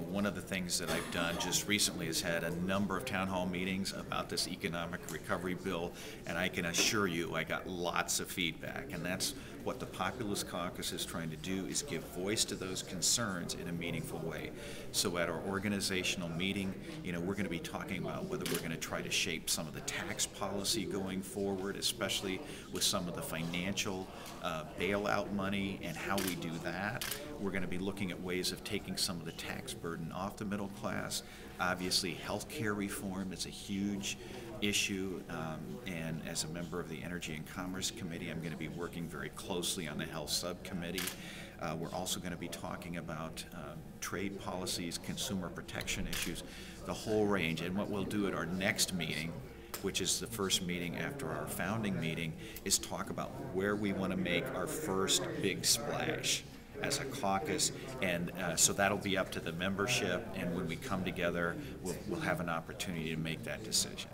one of the things that I've done just recently is had a number of town hall meetings about this economic recovery bill, and I can assure you I got lots of feedback, and that's what the Populist Caucus is trying to do, is give voice to those concerns in a meaningful way. So at our organizational meeting, we're going to be talking about whether we're going to try to shape some of the tax policy going forward, especially with some of the financial bailout money and how we do that. We're going to be looking at ways of taking some of the tax burden off the middle class. Obviously, health care reform is a huge issue, and as a member of the Energy and Commerce Committee, I'm going to be working very closely on the Health Subcommittee. We're also going to be talking about trade policies, consumer protection issues, the whole range. And what we'll do at our next meeting, which is the first meeting after our founding meeting, is talk about where we want to make our first big splash as a caucus, and so that'll be up to the membership, and when we come together, we'll have an opportunity to make that decision.